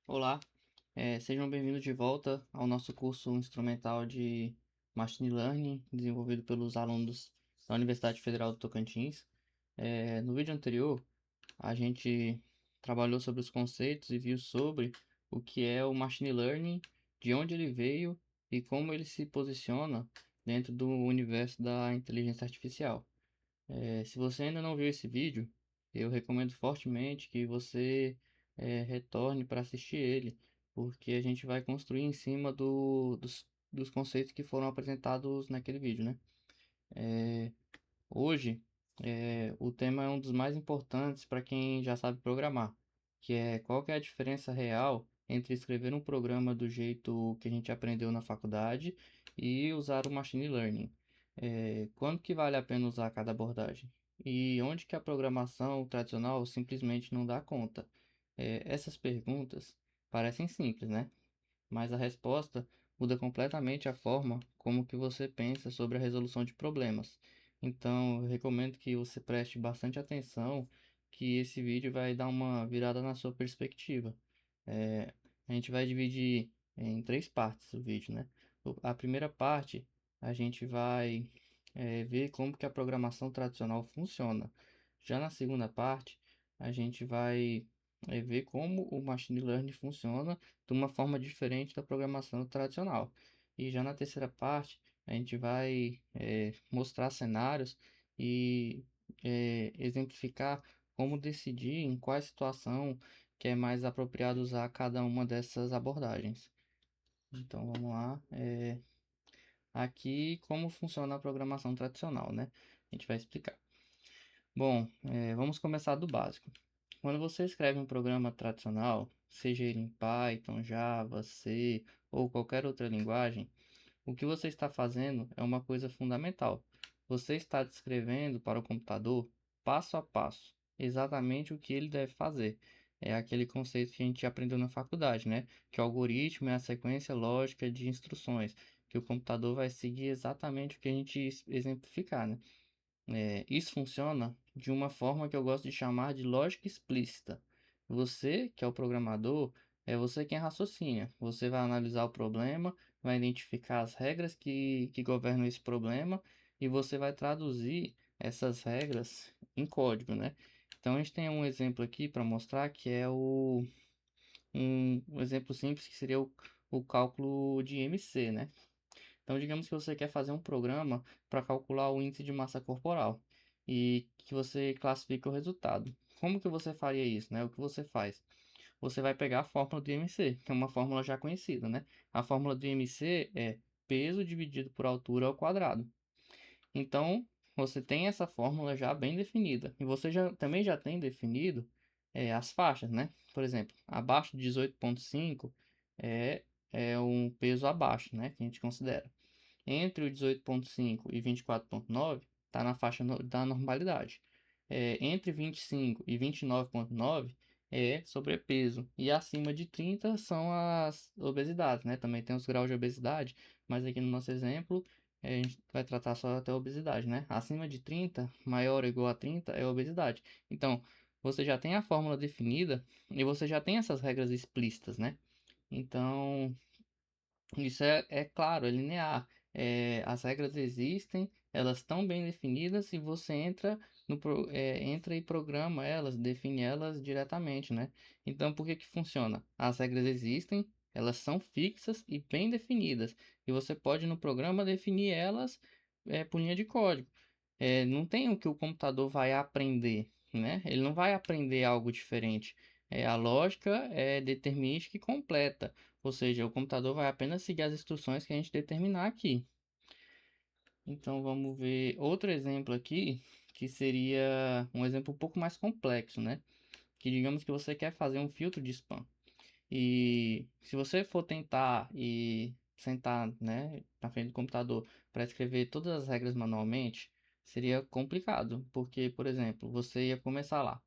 Olá, sejam bem-vindos de volta ao nosso curso instrumental de Machine Learning, desenvolvido pelos alunos da Universidade Federal do Tocantins. No vídeo anterior, a gente trabalhou sobre os conceitos e viu sobre o que é o Machine Learning, de onde ele veio e como ele se posiciona dentro do universo da inteligência artificial. Se você ainda não viu esse vídeo, eu recomendo fortemente que você retorne para assistir ele, porque a gente vai construir em cima dos conceitos que foram apresentados naquele vídeo, né? É, Hoje, o tema é um dos mais importantes para quem já sabe programar, que é qual que é a diferença real entre escrever um programa do jeito que a gente aprendeu na faculdade e usar o machine learning. Quando que vale a pena usar cada abordagem? E onde que a programação tradicional simplesmente não dá conta? Essas perguntas parecem simples, né? Mas a resposta muda completamente a forma como que você pensa sobre a resolução de problemas. Então, eu recomendo que você preste bastante atenção, que esse vídeo vai dar uma virada na sua perspectiva. É, a gente vai dividir em três partes o vídeo, né? A primeira parte, a gente vai ver como que a programação tradicional funciona. Já na segunda parte, a gente vai ver como o machine learning funciona de uma forma diferente da programação tradicional. E já na terceira parte, a gente vai mostrar cenários e exemplificar como decidir em qual situação que é mais apropriado usar cada uma dessas abordagens. Então vamos lá. Aqui como funciona a programação tradicional, né? A gente vai explicar. Bom, vamos começar do básico. Quando você escreve um programa tradicional, seja ele em Python, Java, C ou qualquer outra linguagem, o que você está fazendo é uma coisa fundamental. Você está descrevendo para o computador, passo a passo, exatamente o que ele deve fazer. É aquele conceito que a gente aprendeu na faculdade, né? Que o algoritmo é a sequência lógica de instruções, que o computador vai seguir exatamente o que a gente exemplificar, né? Isso funciona de uma forma que eu gosto de chamar de lógica explícita. Você, que é o programador, é você quem raciocina. Você vai analisar o problema, vai identificar as regras que governam esse problema e você vai traduzir essas regras em código, né? Então a gente tem um exemplo aqui para mostrar que é um exemplo simples que seria o cálculo de MC, né? Então, digamos que você quer fazer um programa para calcular o índice de massa corporal e que você classifica o resultado. Como que você faria isso, né? O que você faz? Você vai pegar a fórmula do IMC, que é uma fórmula já conhecida, né? A fórmula do IMC é peso dividido por altura ao quadrado. Então, você tem essa fórmula já bem definida. E você também já tem definido as faixas, né? Por exemplo, abaixo de 18,5 é, é um peso abaixo, né? Que a gente considera. Entre o 18,5 e 24,9 está na faixa da normalidade. Entre 25 e 29,9 é sobrepeso. E acima de 30 são as obesidades, né? Também tem os graus de obesidade, mas aqui no nosso exemplo a gente vai tratar só até a obesidade, né? Acima de 30, maior ou igual a 30 é obesidade. Então, você já tem a fórmula definida e você já tem essas regras explícitas, né? Então, isso é claro, é linear. As regras existem, elas estão bem definidas e você entra e programa elas, define elas diretamente, né? Então, por que que funciona? As regras existem, elas são fixas e bem definidas. E você pode no programa definir elas por linha de código. Não tem o que o computador vai aprender, né? Ele não vai aprender algo diferente. A lógica é determinística e completa. Ou seja, o computador vai apenas seguir as instruções que a gente determinar aqui. Então vamos ver outro exemplo aqui, que seria um exemplo um pouco mais complexo, né? Que digamos que você quer fazer um filtro de spam. E se você for tentar e sentar, né, na frente do computador para escrever todas as regras manualmente, seria complicado, porque, por exemplo, você ia começar lá.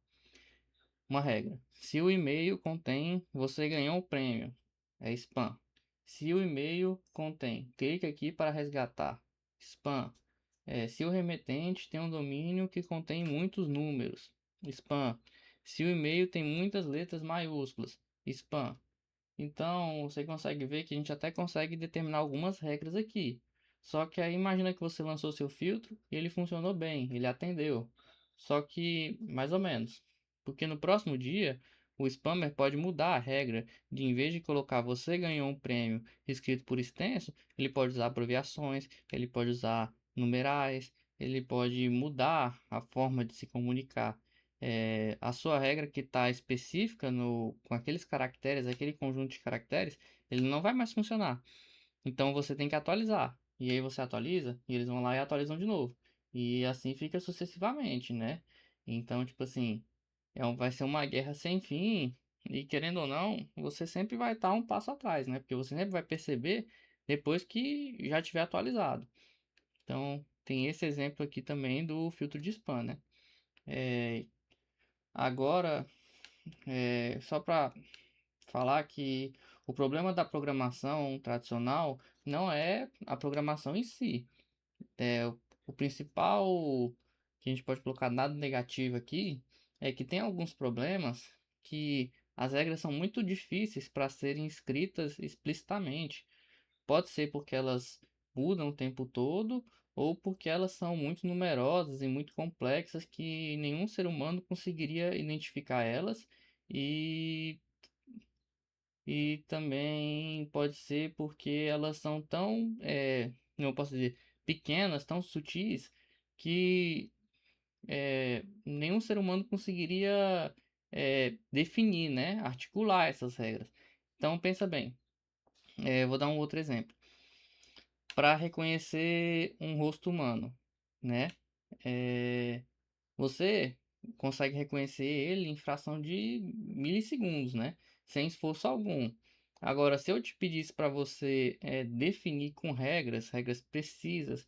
Uma regra. Se o e-mail contém você ganhou um prêmio, é spam. Se o e-mail contém clique aqui para resgatar, spam. Se o remetente tem um domínio que contém muitos números, spam. Se o e-mail tem muitas letras maiúsculas, spam. Então, você consegue ver que a gente até consegue determinar algumas regras aqui. Só que aí imagina que você lançou seu filtro e ele funcionou bem, ele atendeu. Só que, mais ou menos. Porque no próximo dia, o spammer pode mudar a regra de em vez de colocar você ganhou um prêmio escrito por extenso, ele pode usar abreviações, ele pode usar numerais, ele pode mudar a forma de se comunicar. A sua regra que está específica com aqueles caracteres, aquele conjunto de caracteres, ele não vai mais funcionar. Então você tem que atualizar. E aí você atualiza e eles vão lá e atualizam de novo. E assim fica sucessivamente, né? Então, tipo assim, vai ser uma guerra sem fim. E querendo ou não, você sempre vai estar um passo atrás, né? Porque você sempre vai perceber depois que já tiver atualizado. Então, tem esse exemplo aqui também do filtro de spam, né? É, agora, só para falar que o problema da programação tradicional não é a programação em si. O principal que a gente pode colocar nada negativo aqui é que tem alguns problemas que as regras são muito difíceis para serem escritas explicitamente. Pode ser porque elas mudam o tempo todo ou porque elas são muito numerosas e muito complexas que nenhum ser humano conseguiria identificar elas e e também pode ser porque elas são tão, como eu posso dizer, pequenas, tão sutis, que nenhum ser humano conseguiria definir, né, articular essas regras. Então, pensa bem, vou dar um outro exemplo. Para reconhecer um rosto humano, né? É, Você consegue reconhecer ele em fração de milissegundos, né? Sem esforço algum. Agora, se eu te pedisse para você definir com regras precisas,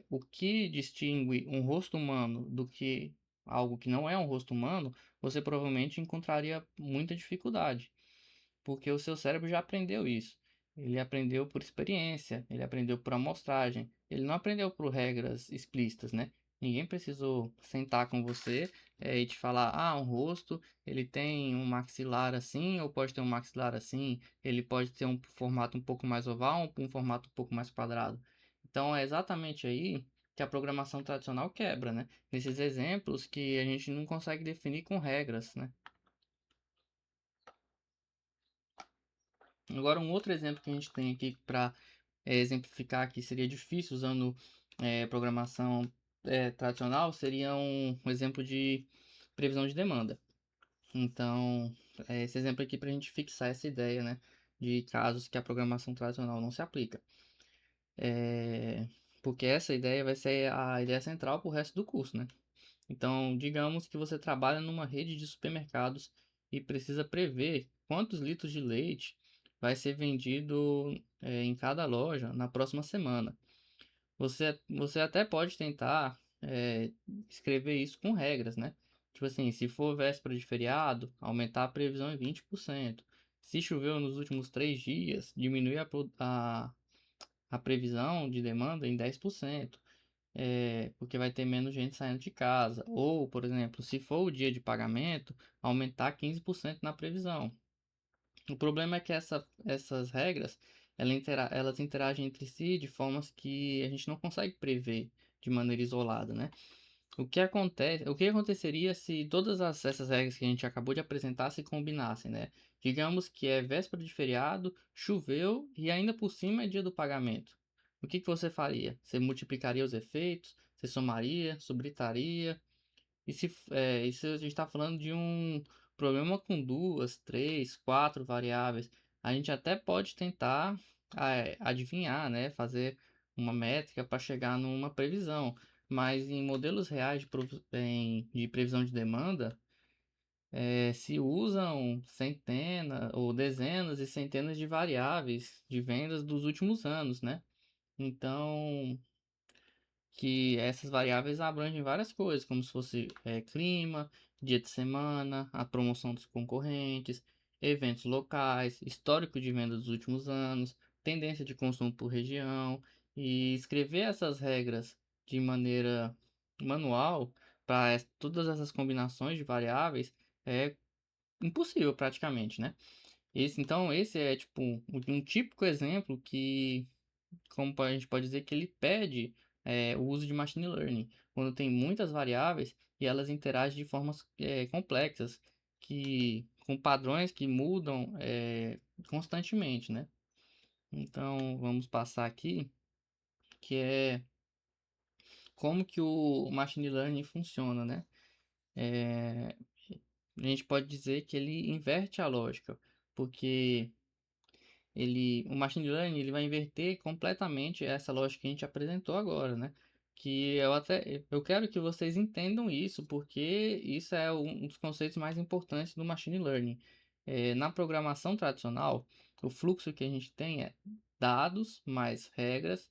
o que distingue um rosto humano do que algo que não é um rosto humano, você provavelmente encontraria muita dificuldade porque o seu cérebro já aprendeu isso. Ele aprendeu por experiência, ele aprendeu por amostragem, ele não aprendeu por regras explícitas, né? Ninguém precisou sentar com você e te falar, um rosto, ele tem um maxilar assim, ou pode ter um maxilar assim, ele pode ter um formato um pouco mais oval, um formato um pouco mais quadrado. Então é exatamente aí que a programação tradicional quebra, né? Nesses exemplos que a gente não consegue definir com regras, né? Agora, um outro exemplo que a gente tem aqui para exemplificar que seria difícil usando programação tradicional seria um exemplo de previsão de demanda. Então, esse exemplo aqui para a gente fixar essa ideia, né, de casos que a programação tradicional não se aplica. Porque essa ideia vai ser a ideia central para o resto do curso, né? Então, digamos que você trabalha numa rede de supermercados e precisa prever quantos litros de leite vai ser vendido em cada loja na próxima semana. Você até pode tentar escrever isso com regras, né? Tipo assim, se for véspera de feriado, aumentar a previsão em 20%. Se choveu nos últimos 3 dias, diminuir a previsão de demanda em 10%. Porque vai ter menos gente saindo de casa. Ou, por exemplo, se for o dia de pagamento, aumentar 15% na previsão. O problema é que essas regras, elas interagem entre si de formas que a gente não consegue prever de maneira isolada, né? O que aconteceria se essas regras que a gente acabou de apresentar se combinassem, né? Digamos que é véspera de feriado, choveu e ainda por cima é dia do pagamento. O que que você faria? Você multiplicaria os efeitos? Você somaria? Subtraria? E se a gente está falando de um problema com duas, três, quatro variáveis, a gente até pode tentar adivinhar, né? Fazer uma métrica para chegar numa previsão. Mas em modelos reais de previsão de demanda, se usam centenas ou dezenas e centenas de variáveis de vendas dos últimos anos, né? Então, que essas variáveis abrangem várias coisas, como se fosse clima, dia de semana, a promoção dos concorrentes, eventos locais, histórico de venda dos últimos anos, tendência de consumo por região, e escrever essas regras de maneira manual para todas essas combinações de variáveis é impossível praticamente, né? Esse é tipo um típico exemplo que, como a gente pode dizer, que ele pede o uso de machine learning, quando tem muitas variáveis e elas interagem de formas complexas, com padrões que mudam constantemente, né? Então, vamos passar aqui, que é como que o machine learning funciona, né? É, a gente pode dizer que ele inverte a lógica, porque o machine learning ele vai inverter completamente essa lógica que a gente apresentou agora, né? Que eu quero que vocês entendam isso, porque isso é um dos conceitos mais importantes do machine learning. Na programação tradicional, o fluxo que a gente tem é dados mais regras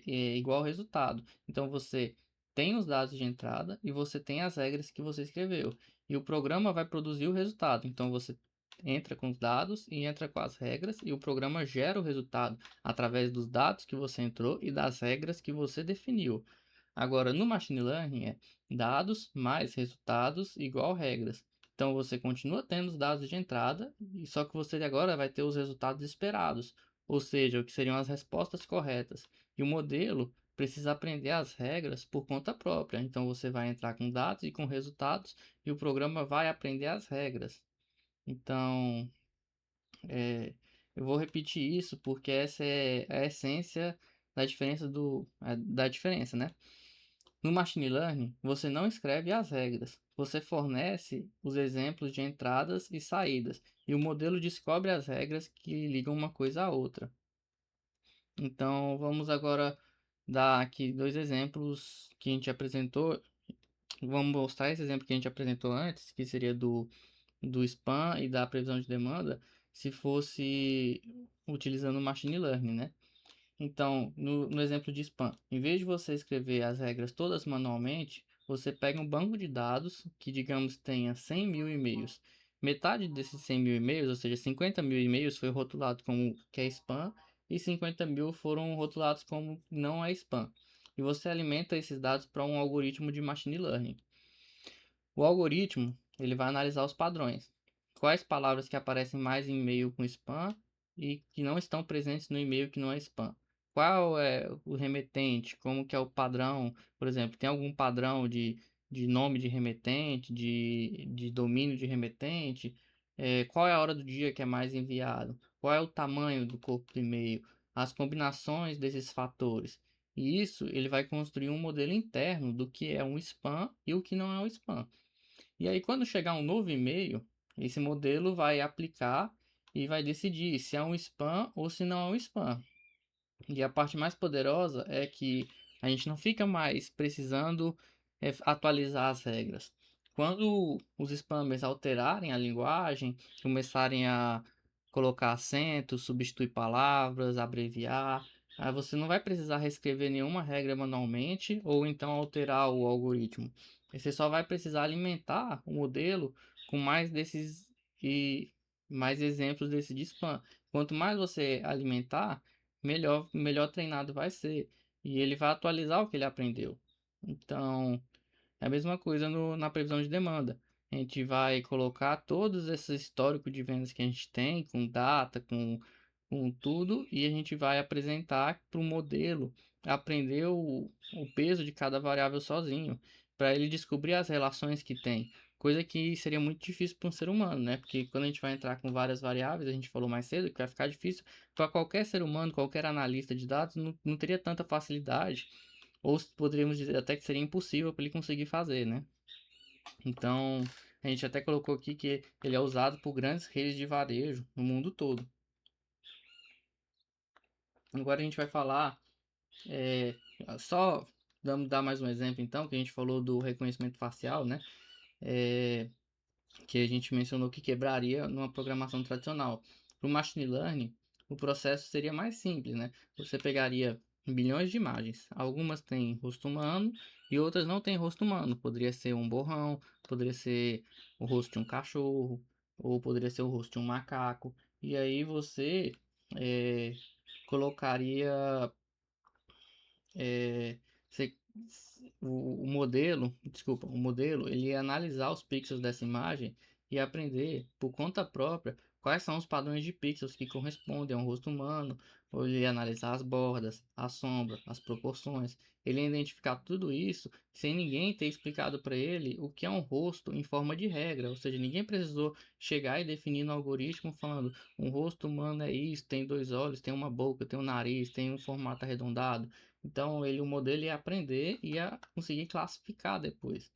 igual resultado. Então você tem os dados de entrada e você tem as regras que você escreveu. E o programa vai produzir o resultado. Então você entra com os dados e entra com as regras, e o programa gera o resultado através dos dados que você entrou e das regras que você definiu. Agora, no Machine Learning é dados mais resultados igual regras. Então você continua tendo os dados de entrada, só que você agora vai ter os resultados esperados, ou seja, o que seriam as respostas corretas. E o modelo precisa aprender as regras por conta própria. Então você vai entrar com dados e com resultados, e o programa vai aprender as regras. Então, eu vou repetir isso porque essa é a essência da diferença, né? No Machine Learning, você não escreve as regras, você fornece os exemplos de entradas e saídas, e o modelo descobre as regras que ligam uma coisa à outra. Então, vamos agora dar aqui dois exemplos que a gente apresentou. Vamos mostrar esse exemplo que a gente apresentou antes, que seria do spam e da previsão de demanda, se fosse utilizando o machine learning, né? Então, no exemplo de spam, em vez de você escrever as regras todas manualmente, você pega um banco de dados que, digamos, tenha 100 mil e-mails. Metade desses 100 mil e-mails, ou seja, 50 mil e-mails, foi rotulado como que é spam e 50 mil foram rotulados como não é spam. E você alimenta esses dados para um algoritmo de machine learning. O algoritmo, ele vai analisar os padrões. Quais palavras que aparecem mais em e-mail com spam e que não estão presentes no e-mail que não é spam. Qual é o remetente, como que é o padrão, por exemplo, tem algum padrão de nome de remetente, de domínio de remetente. Qual é a hora do dia que é mais enviado, qual é o tamanho do corpo do e-mail, as combinações desses fatores. E isso ele vai construir um modelo interno do que é um spam e o que não é um spam. E aí, quando chegar um novo e-mail, esse modelo vai aplicar e vai decidir se é um spam ou se não é um spam. E a parte mais poderosa é que a gente não fica mais precisando atualizar as regras. Quando os spammers alterarem a linguagem, começarem a colocar acentos, substituir palavras, abreviar, aí você não vai precisar reescrever nenhuma regra manualmente ou então alterar o algoritmo. Você só vai precisar alimentar o modelo com mais desses e mais exemplos desse de spam. Quanto mais você alimentar, melhor treinado vai ser. E ele vai atualizar o que ele aprendeu. Então, é a mesma coisa na previsão de demanda. A gente vai colocar todos esse histórico de vendas que a gente tem, com data, com tudo, e a gente vai apresentar para o modelo aprender o peso de cada variável sozinho, para ele descobrir as relações que tem. Coisa que seria muito difícil para um ser humano, né? Porque quando a gente vai entrar com várias variáveis, a gente falou mais cedo que vai ficar difícil para qualquer ser humano, qualquer analista de dados, não teria tanta facilidade, ou poderíamos dizer até que seria impossível para ele conseguir fazer, né? Então, a gente até colocou aqui que ele é usado por grandes redes de varejo no mundo todo. Agora a gente vai falar, é, só vamos dar mais um exemplo então, que a gente falou do reconhecimento facial, né? É, que a gente mencionou que quebraria numa programação tradicional. Para o machine learning, o processo seria mais simples, né? Você pegaria bilhões de imagens, algumas têm rosto humano e outras não têm rosto humano. Poderia ser um borrão, poderia ser o rosto de um cachorro, ou poderia ser o rosto de um macaco. E aí você é, colocaria é, você- o modelo, ele ia analisar os pixels dessa imagem e aprender por conta própria quais são os padrões de pixels que correspondem a um rosto humano, ou ele ia analisar as bordas, a sombra, as proporções. Ele ia identificar tudo isso sem ninguém ter explicado para ele o que é um rosto em forma de regra, ou seja, ninguém precisou chegar e definir no algoritmo falando um rosto humano é isso, tem dois olhos, tem uma boca, tem um nariz, tem um formato arredondado. Então o modelo ia aprender e ia conseguir classificar depois.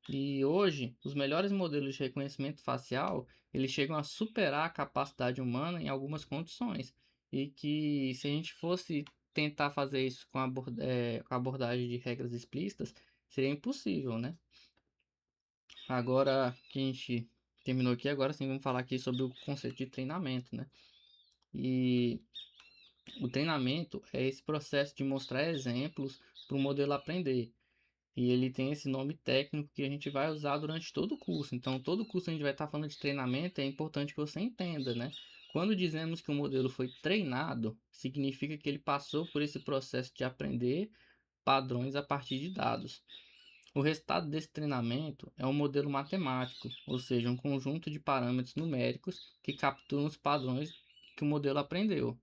E hoje, os melhores modelos de reconhecimento facial, eles chegam a superar a capacidade humana em algumas condições. E que se a gente fosse tentar fazer isso com a abordagem de regras explícitas, seria impossível, né? Agora que a gente terminou aqui, agora sim vamos falar aqui sobre o conceito de treinamento, né? E o treinamento é esse processo de mostrar exemplos para o modelo aprender. E ele tem esse nome técnico que a gente vai usar durante todo o curso. Então, todo o curso a gente vai estar falando de treinamento, é importante que você entenda, né? Quando dizemos que o modelo foi treinado, significa que ele passou por esse processo de aprender padrões a partir de dados. O resultado desse treinamento é um modelo matemático, ou seja, um conjunto de parâmetros numéricos que capturam os padrões que o modelo aprendeu.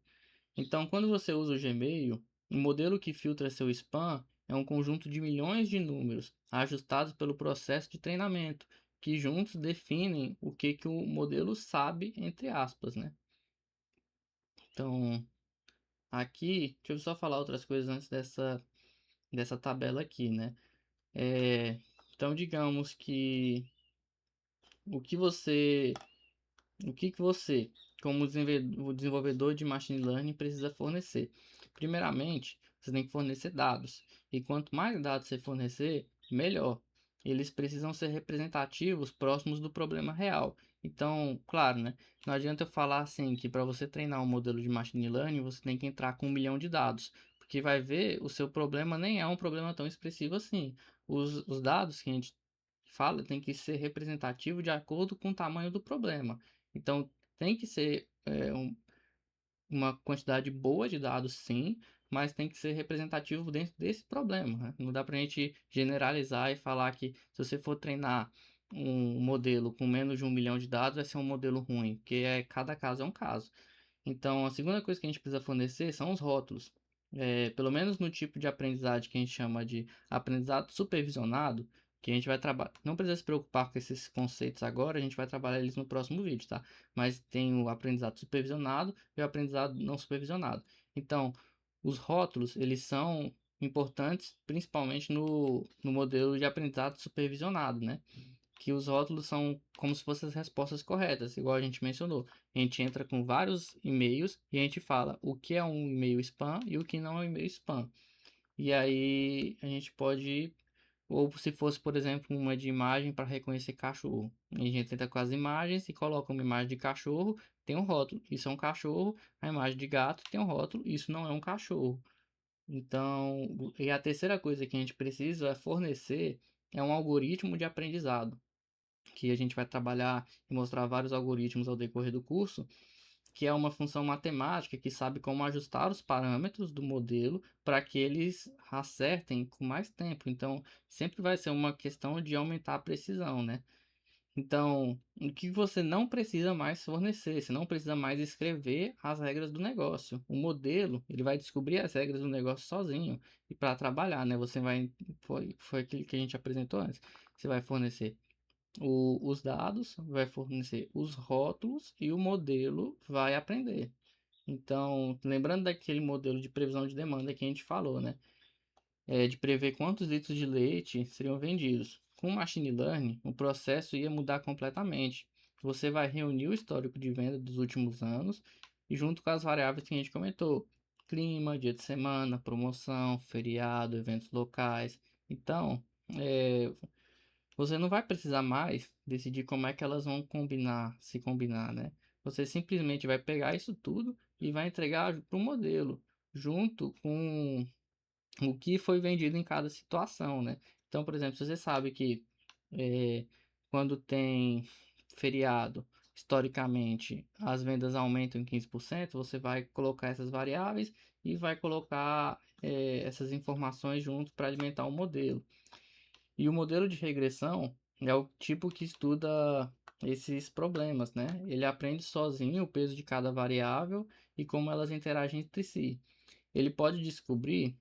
Então, quando você usa o Gmail, o modelo que filtra seu spam é um conjunto de milhões de números ajustados pelo processo de treinamento, que juntos definem o que o modelo sabe, entre aspas, né? Então, aqui, deixa eu só falar outras coisas antes dessa tabela aqui, né? Então, digamos que o que você que você, como desenvolvedor de machine learning, precisa fornecer? Primeiramente, você tem que fornecer dados. E quanto mais dados você fornecer, melhor. Eles precisam ser representativos, próximos do problema real. Então, claro, né? Não adianta eu falar assim que para você treinar um modelo de machine learning, você tem que entrar com 1 milhão de dados. Porque vai ver, o seu problema nem é um problema tão expressivo assim. Os dados que a gente fala tem que ser representativo de acordo com o tamanho do problema. Então, tem que ser uma quantidade boa de dados, sim, mas tem que ser representativo dentro desse problema, né? Não dá para a gente generalizar e falar que se você for treinar um modelo com menos de 1 milhão de dados, vai ser um modelo ruim, porque cada caso é um caso. Então, a segunda coisa que a gente precisa fornecer são os rótulos. Pelo menos no tipo de aprendizagem que a gente chama de aprendizado supervisionado, que a gente vai trabalhar. Não precisa se preocupar com esses conceitos agora, a gente vai trabalhar eles no próximo vídeo, tá? Mas tem o aprendizado supervisionado e o aprendizado não supervisionado. Então, os rótulos, eles são importantes principalmente no modelo de aprendizado supervisionado, né? Que os rótulos são como se fossem as respostas corretas, igual a gente mencionou. A gente entra com vários e-mails e a gente fala o que é um e-mail spam e o que não é um e-mail spam. E aí a gente pode, ou se fosse, por exemplo, uma de imagem para reconhecer cachorro. A gente entra com as imagens e coloca uma imagem de cachorro, tem um rótulo, isso é um cachorro, a imagem de gato tem um rótulo, isso não é um cachorro. Então, e a terceira coisa que a gente precisa fornecer é um algoritmo de aprendizado que a gente vai trabalhar e mostrar vários algoritmos ao decorrer do curso, que é uma função matemática que sabe como ajustar os parâmetros do modelo para que eles acertem com mais tempo. Então, sempre vai ser uma questão de aumentar a precisão, né? Então, o que você não precisa mais fornecer, você não precisa mais escrever as regras do negócio. O modelo, ele vai descobrir as regras do negócio sozinho e para trabalhar, né? Foi aquilo que a gente apresentou antes. Você vai fornecer os dados, vai fornecer os rótulos e o modelo vai aprender. Então, lembrando daquele modelo de previsão de demanda que a gente falou, né? De prever quantos litros de leite seriam vendidos. Com o machine learning, o processo ia mudar completamente. Você vai reunir o histórico de venda dos últimos anos e junto com as variáveis que a gente comentou, clima, dia de semana, promoção, feriado, eventos locais. Então, é, você não vai precisar mais decidir como é que elas vão combinar, se combinar, né? Você simplesmente vai pegar isso tudo e vai entregar para o modelo, junto com o que foi vendido em cada situação, né? Então, por exemplo, se você sabe que é, quando tem feriado, historicamente, as vendas aumentam em 15%, você vai colocar essas variáveis e vai colocar essas informações juntos para alimentar o modelo. E o modelo de regressão é o tipo que estuda esses problemas, né? Ele aprende sozinho o peso de cada variável e como elas interagem entre si. Ele pode descobrir,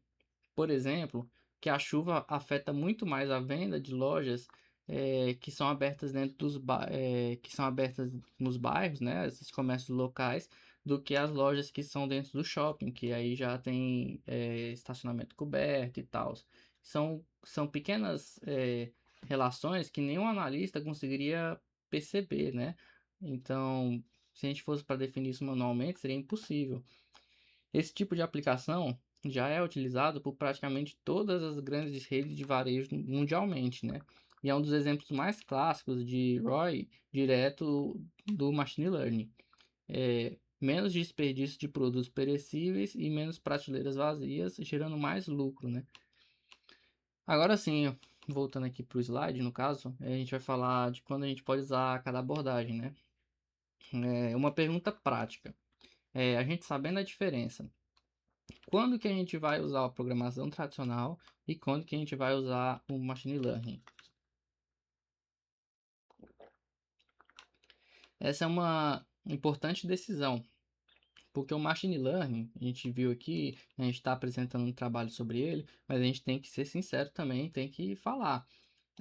por exemplo, que a chuva afeta muito mais a venda de lojas que são abertas que são abertas nos bairros, né, esses comércios locais, do que as lojas que são dentro do shopping, que aí já tem estacionamento coberto e tal. São pequenas relações que nenhum analista conseguiria perceber, né? Então, se a gente fosse para definir isso manualmente, seria impossível. Esse tipo de aplicação já é utilizado por praticamente todas as grandes redes de varejo mundialmente, né? E é um dos exemplos mais clássicos de ROI direto do machine learning. Menos desperdício de produtos perecíveis e menos prateleiras vazias, gerando mais lucro, né? Agora sim, voltando aqui para o slide, no caso, a gente vai falar de quando a gente pode usar cada abordagem, né? Uma pergunta prática. A gente sabendo a diferença, quando que a gente vai usar a programação tradicional e quando que a gente vai usar o machine learning? Essa é uma importante decisão, porque o machine learning, a gente viu aqui, a gente está apresentando um trabalho sobre ele, mas a gente tem que ser sincero também, tem que falar.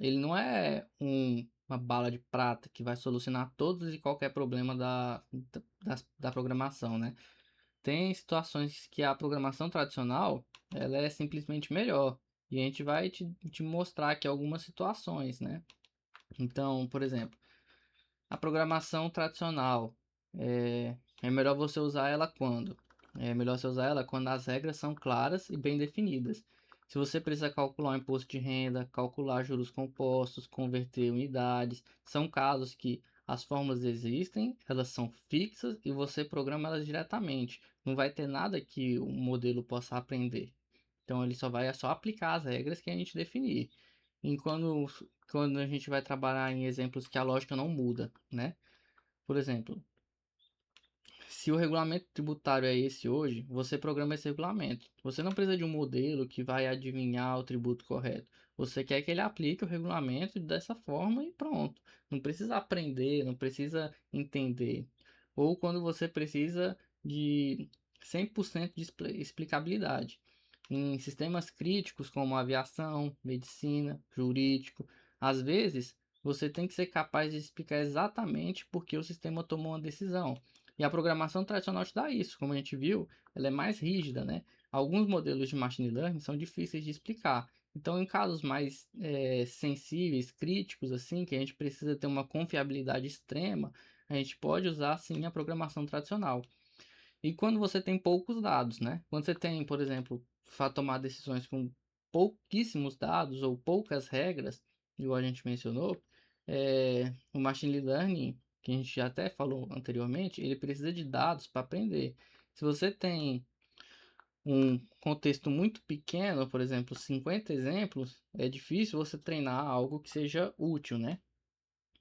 Ele não é uma bala de prata que vai solucionar todos e qualquer problema da programação, né? Tem situações que a programação tradicional ela é simplesmente melhor. E a gente vai te mostrar aqui algumas situações, né? Então, por exemplo, a programação tradicional é melhor você usar ela quando? É melhor você usar ela quando as regras são claras e bem definidas. Se você precisa calcular o imposto de renda, calcular juros compostos, converter unidades, são casos que as fórmulas existem, elas são fixas e você programa elas diretamente. Não vai ter nada que o modelo possa aprender. Então ele só aplicar as regras que a gente definir. Quando a gente vai trabalhar em exemplos que a lógica não muda, né? Por exemplo, se o regulamento tributário é esse hoje, você programa esse regulamento. Você não precisa de um modelo que vai adivinhar o tributo correto. Você quer que ele aplique o regulamento dessa forma e pronto. Não precisa aprender, não precisa entender. Ou quando você precisa de 100% de explicabilidade. Em sistemas críticos como aviação, medicina, jurídico, às vezes você tem que ser capaz de explicar exatamente por que o sistema tomou uma decisão. E a programação tradicional te dá isso, como a gente viu, ela é mais rígida, né? Alguns modelos de machine learning são difíceis de explicar. Então, em casos mais sensíveis, críticos, assim, que a gente precisa ter uma confiabilidade extrema, a gente pode usar, sim, a programação tradicional. E quando você tem poucos dados, né? Quando você tem, por exemplo, tomar decisões com pouquíssimos dados ou poucas regras, igual a gente mencionou, o machine learning, que a gente já até falou anteriormente, ele precisa de dados para aprender. Se você tem um contexto muito pequeno, por exemplo, 50 exemplos, é difícil você treinar algo que seja útil, né?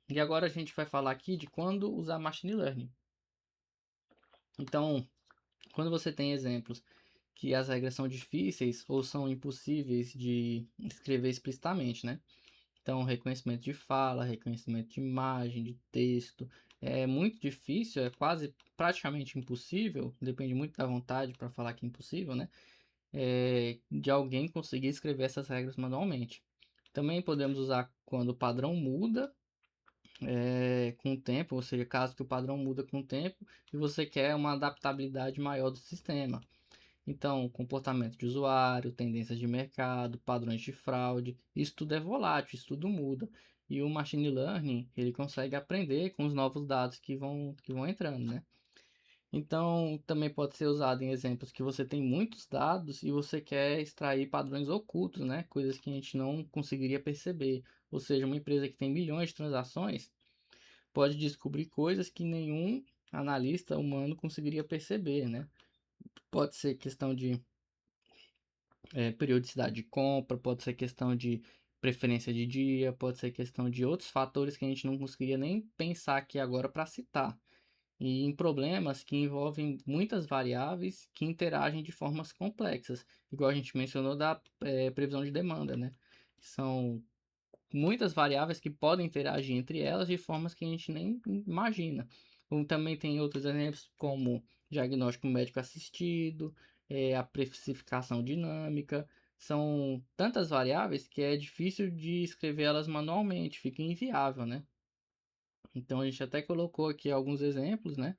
E agora a gente vai falar aqui de quando usar machine learning. Então, quando você tem exemplos que as regras são difíceis ou são impossíveis de escrever explicitamente, né? Então, reconhecimento de fala, reconhecimento de imagem, de texto, é muito difícil, é quase praticamente impossível, depende muito da vontade para falar que é impossível, né? De alguém conseguir escrever essas regras manualmente. Também podemos usar quando o padrão muda com o tempo, ou seja, caso que o padrão muda com o tempo e você quer uma adaptabilidade maior do sistema. Então, comportamento de usuário, tendências de mercado, padrões de fraude, isso tudo é volátil, isso tudo muda. E o machine learning, ele consegue aprender com os novos dados que vão entrando, né? Então, também pode ser usado em exemplos que você tem muitos dados e você quer extrair padrões ocultos, né? Coisas que a gente não conseguiria perceber. Ou seja, uma empresa que tem milhões de transações pode descobrir coisas que nenhum analista humano conseguiria perceber, né? Pode ser questão de periodicidade de compra, pode ser questão de preferência de dia, pode ser questão de outros fatores que a gente não conseguiria nem pensar aqui agora para citar. E em problemas que envolvem muitas variáveis que interagem de formas complexas, igual a gente mencionou da previsão de demanda, né? São muitas variáveis que podem interagir entre elas de formas que a gente nem imagina. Como também tem outros exemplos, como diagnóstico médico assistido, a precificação dinâmica. São tantas variáveis que é difícil de escrever elas manualmente, fica inviável, né? Então a gente até colocou aqui alguns exemplos, né?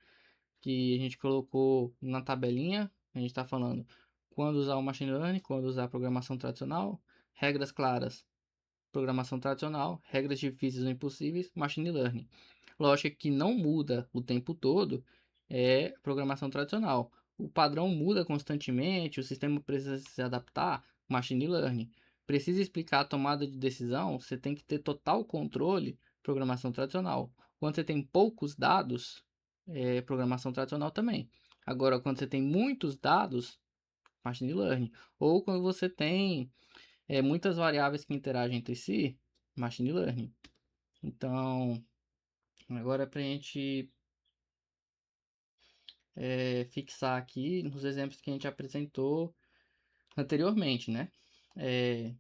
Que a gente colocou na tabelinha. A gente está falando quando usar o machine learning, quando usar a programação tradicional, regras claras, programação tradicional, regras difíceis ou impossíveis, machine learning. Lógica que não muda o tempo todo é programação tradicional. O padrão muda constantemente, o sistema precisa se adaptar, machine learning. Precisa explicar a tomada de decisão, você tem que ter total controle, programação tradicional. Quando você tem poucos dados, é programação tradicional também. Agora, quando você tem muitos dados, machine learning. Ou quando você tem muitas variáveis que interagem entre si, machine learning. Então, agora para a gente fixar aqui nos exemplos que a gente apresentou anteriormente, né? É,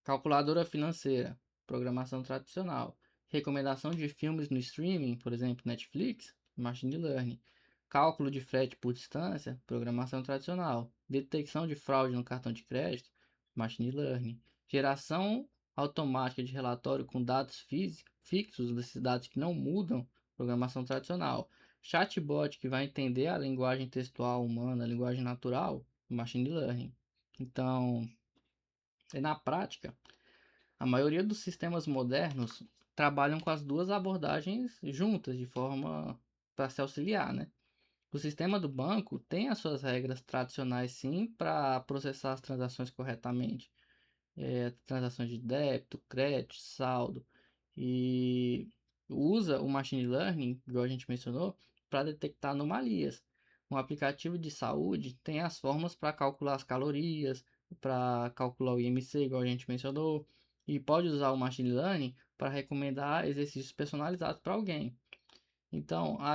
calculadora financeira, programação tradicional, recomendação de filmes no streaming, por exemplo, Netflix, machine learning, cálculo de frete por distância, programação tradicional, detecção de fraude no cartão de crédito, machine learning, geração automática de relatório com dados fixos, desses dados que não mudam, programação tradicional, chatbot que vai entender a linguagem textual humana, a linguagem natural, machine learning. Então, na prática, a maioria dos sistemas modernos trabalham com as duas abordagens juntas, de forma para se auxiliar, né? O sistema do banco tem as suas regras tradicionais, sim, para processar as transações corretamente, transações de débito, crédito, saldo, e usa o machine learning, igual a gente mencionou, para detectar anomalias. Um aplicativo de saúde tem as formas para calcular as calorias, para calcular o IMC, igual a gente mencionou, e pode usar o machine learning para recomendar exercícios personalizados para alguém. Então, é, a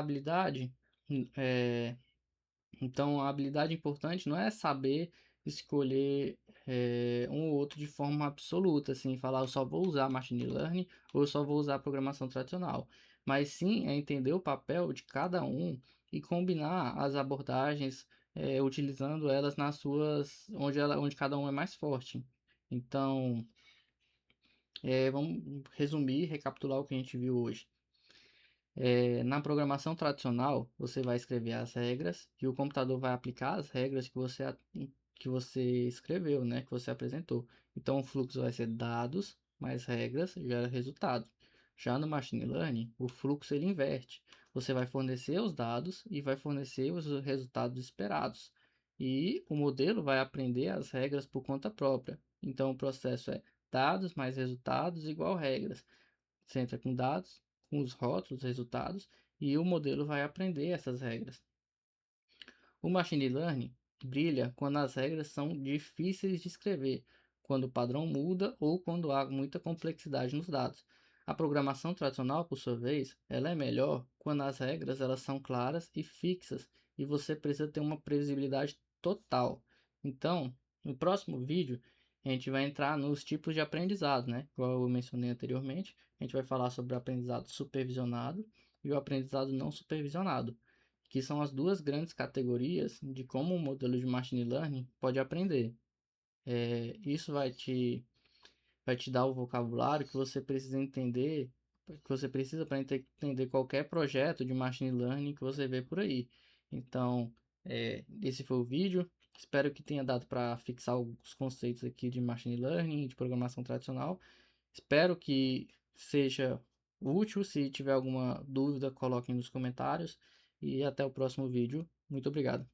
habilidade importante não é saber escolher um ou outro de forma absoluta, assim, falar eu só vou usar machine learning ou eu só vou usar programação tradicional, mas sim é entender o papel de cada um e combinar as abordagens, utilizando elas nas suas, onde cada um é mais forte. Então, vamos resumir, recapitular o que a gente viu hoje. Na programação tradicional, você vai escrever as regras e o computador vai aplicar as regras que você escreveu, né, que você apresentou. Então, o fluxo vai ser dados mais regras gera resultado. Já no machine learning, o fluxo ele inverte. Você vai fornecer os dados e vai fornecer os resultados esperados. E o modelo vai aprender as regras por conta própria. Então, o processo é dados mais resultados igual regras. Você entra com dados, com os rótulos, resultados, e o modelo vai aprender essas regras. O machine learning brilha quando as regras são difíceis de escrever, quando o padrão muda ou quando há muita complexidade nos dados. A programação tradicional, por sua vez, ela é melhor quando as regras elas são claras e fixas e você precisa ter uma previsibilidade total. Então, no próximo vídeo, a gente vai entrar nos tipos de aprendizado, né? Como eu mencionei anteriormente, a gente vai falar sobre o aprendizado supervisionado e o aprendizado não supervisionado, que são as duas grandes categorias de como um modelo de machine learning pode aprender. Isso vai te dar o vocabulário que você precisa entender, que você precisa para entender qualquer projeto de machine learning que você vê por aí. Então, esse foi o vídeo. Espero que tenha dado para fixar os conceitos aqui de machine learning, de programação tradicional. Espero que seja útil. Se tiver alguma dúvida, coloquem nos comentários. E até o próximo vídeo. Muito obrigado.